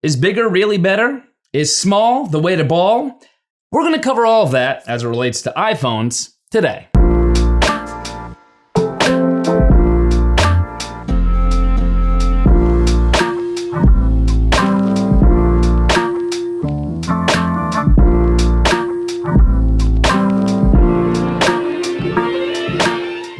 Is bigger really better? Is small the way to ball? We're gonna cover all of that as it relates to iPhones today.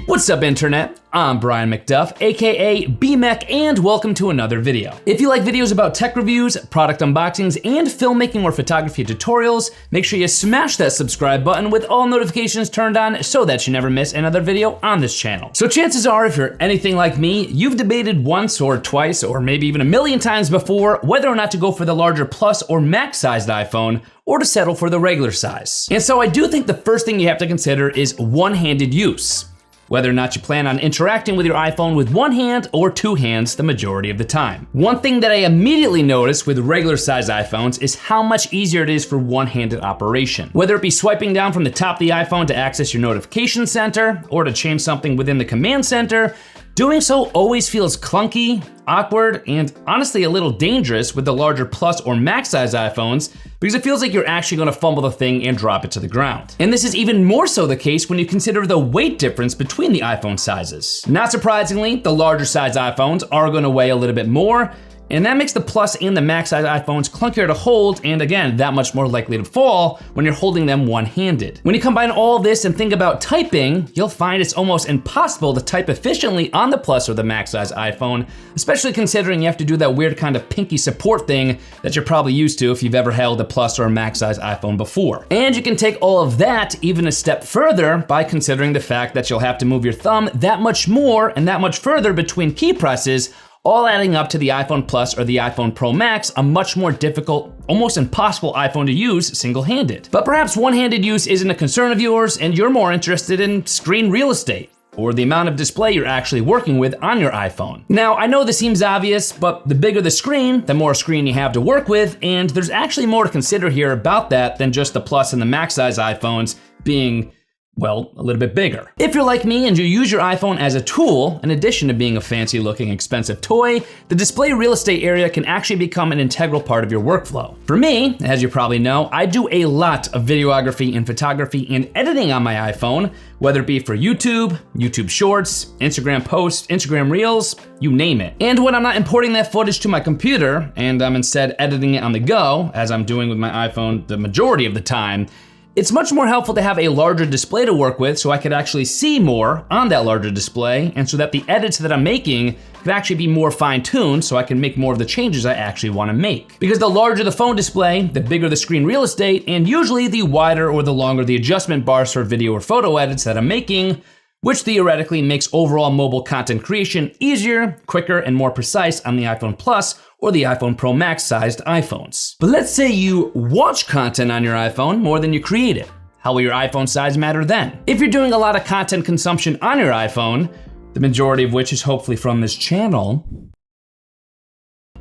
What's up, internet? I'm Brian MacDuff, aka Bmac, and welcome to another video. If you like videos about tech reviews, product unboxings, and filmmaking or photography tutorials, make sure you smash that subscribe button with all notifications turned on so that you never miss another video on this channel. So chances are, if you're anything like me, you've debated once or twice or maybe even a million times before whether or not to go for the larger Plus or Max sized iPhone or to settle for the regular size. And so I do think the first thing you have to consider is one-handed use. Whether or not you plan on interacting with your iPhone with one hand or two hands the majority of the time. One thing that I immediately noticed with regular size iPhones is how much easier it is for one-handed operation. Whether it be swiping down from the top of the iPhone to access your notification center or to change something within the command center, doing so always feels clunky, awkward, and honestly a little dangerous with the larger Plus or Max size iPhones because it feels like you're actually gonna fumble the thing and drop it to the ground. And this is even more so the case when you consider the weight difference between the iPhone sizes. Not surprisingly, the larger size iPhones are gonna weigh a little bit more, and that makes the Plus and the Max size iPhones clunkier to hold, and again, that much more likely to fall when you're holding them one-handed. When you combine all this and think about typing, you'll find it's almost impossible to type efficiently on the Plus or the Max size iPhone, especially considering you have to do that weird kind of pinky support thing that you're probably used to if you've ever held a Plus or a Max size iPhone before. And you can take all of that even a step further by considering the fact that you'll have to move your thumb that much more and that much further between key presses, all adding up to the iPhone Plus or the iPhone Pro Max, a much more difficult, almost impossible iPhone to use single-handed. But perhaps one-handed use isn't a concern of yours and you're more interested in screen real estate or the amount of display you're actually working with on your iPhone. Now, I know this seems obvious, but the bigger the screen, the more screen you have to work with, and there's actually more to consider here about that than just the Plus and the Max size iPhones being, well, a little bit bigger. If you're like me and you use your iPhone as a tool, in addition to being a fancy looking expensive toy, the display real estate area can actually become an integral part of your workflow. For me, as you probably know, I do a lot of videography and photography and editing on my iPhone, whether it be for YouTube, YouTube Shorts, Instagram posts, Instagram Reels, you name it. And when I'm not importing that footage to my computer and I'm instead editing it on the go, as I'm doing with my iPhone the majority of the time, it's much more helpful to have a larger display to work with so I could actually see more on that larger display and so that the edits that I'm making could actually be more fine-tuned so I can make more of the changes I actually want to make. Because the larger the phone display, the bigger the screen real estate, and usually the wider or the longer the adjustment bars for video or photo edits that I'm making, which theoretically makes overall mobile content creation easier, quicker, and more precise on the iPhone Plus or the iPhone Pro Max sized iPhones. But let's say you watch content on your iPhone more than you create it. How will your iPhone size matter then? If you're doing a lot of content consumption on your iPhone, the majority of which is hopefully from this channel,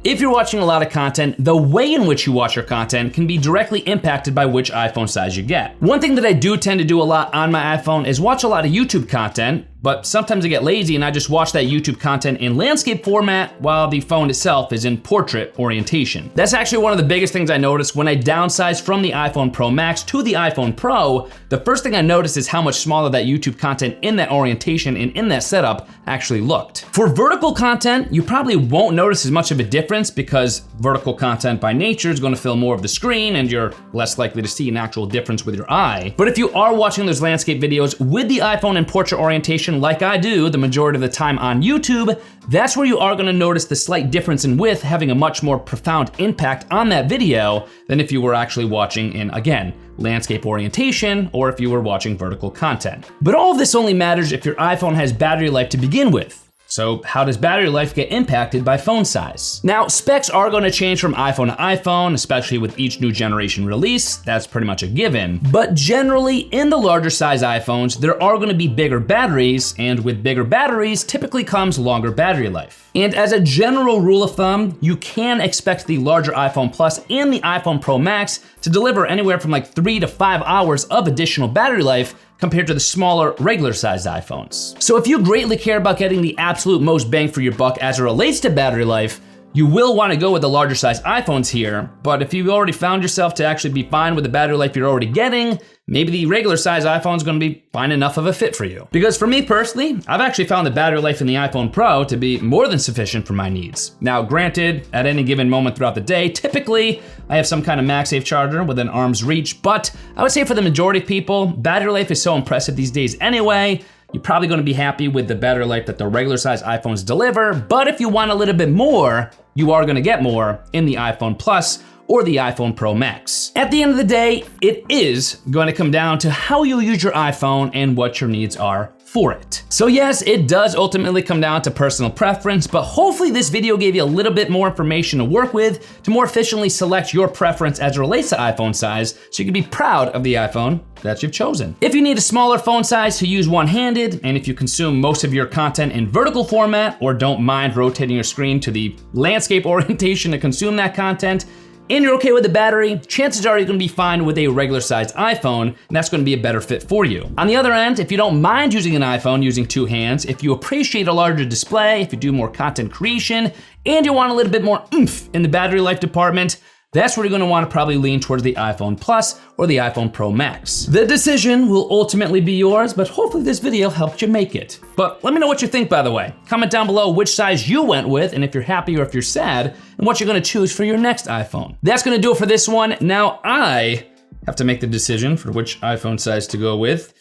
if you're watching a lot of content, the way in which you watch your content can be directly impacted by which iPhone size you get. One thing that I do tend to do a lot on my iPhone is watch a lot of YouTube content, but sometimes I get lazy and I just watch that YouTube content in landscape format while the phone itself is in portrait orientation. That's actually one of the biggest things I noticed when I downsized from the iPhone Pro Max to the iPhone Pro. The first thing I noticed is how much smaller that YouTube content in that orientation and in that setup actually looked. For vertical content, you probably won't notice as much of a difference because vertical content by nature is going to fill more of the screen and you're less likely to see an actual difference with your eye. But if you are watching those landscape videos with the iPhone in portrait orientation like I do the majority of the time on YouTube, that's where you are gonna notice the slight difference in width having a much more profound impact on that video than if you were actually watching in, again, landscape orientation or if you were watching vertical content. But all of this only matters if your iPhone has battery life to begin with. So how does battery life get impacted by phone size? Now, specs are going to change from iPhone to iPhone, especially with each new generation release. That's pretty much a given. But generally, in the larger size iPhones, there are going to be bigger batteries, and with bigger batteries typically comes longer battery life. And as a general rule of thumb, you can expect the larger iPhone Plus and the iPhone Pro Max to deliver anywhere from like 3 to 5 hours of additional battery life compared to the smaller, regular sized iPhones. So if you greatly care about getting the absolute most bang for your buck as it relates to battery life, You will want to go with the larger size iPhones here, but if you've already found yourself to actually be fine with the battery life you're already getting, maybe the regular size iPhone is going to be fine enough of a fit for you. Because for me personally, I've actually found the battery life in the iPhone Pro to be more than sufficient for my needs. Now granted, at any given moment throughout the day, typically I have some kind of MagSafe charger within arm's reach, but I would say for the majority of people, battery life is so impressive these days anyway, you're probably gonna be happy with the battery life that the regular size iPhones deliver, but if you want a little bit more, you are gonna get more in the iPhone Plus or the iPhone Pro Max. At the end of the day, it is going to come down to how you use your iPhone and what your needs are for it. So yes, it does ultimately come down to personal preference, but hopefully this video gave you a little bit more information to work with to more efficiently select your preference as it relates to iPhone size, so you can be proud of the iPhone that you've chosen. If you need a smaller phone size to use one-handed, and if you consume most of your content in vertical format or don't mind rotating your screen to the landscape orientation to consume that content, and you're okay with the battery, chances are you're gonna be fine with a regular sized iPhone, and that's gonna be a better fit for you. On the other end, if you don't mind using an iPhone using two hands, if you appreciate a larger display, if you do more content creation, and you want a little bit more oomph in the battery life department, that's where you're gonna wanna probably lean towards the iPhone Plus or the iPhone Pro Max. The decision will ultimately be yours, but hopefully this video helped you make it. But let me know what you think, by the way. Comment down below which size you went with, and if you're happy or if you're sad, and what you're gonna choose for your next iPhone. That's gonna do it for this one. Now I have to make the decision for which iPhone size to go with.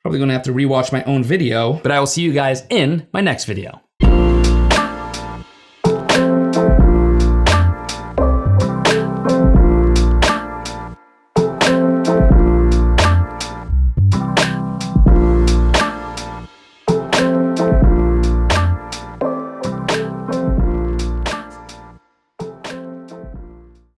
Probably gonna have to rewatch my own video, but I will see you guys in my next video.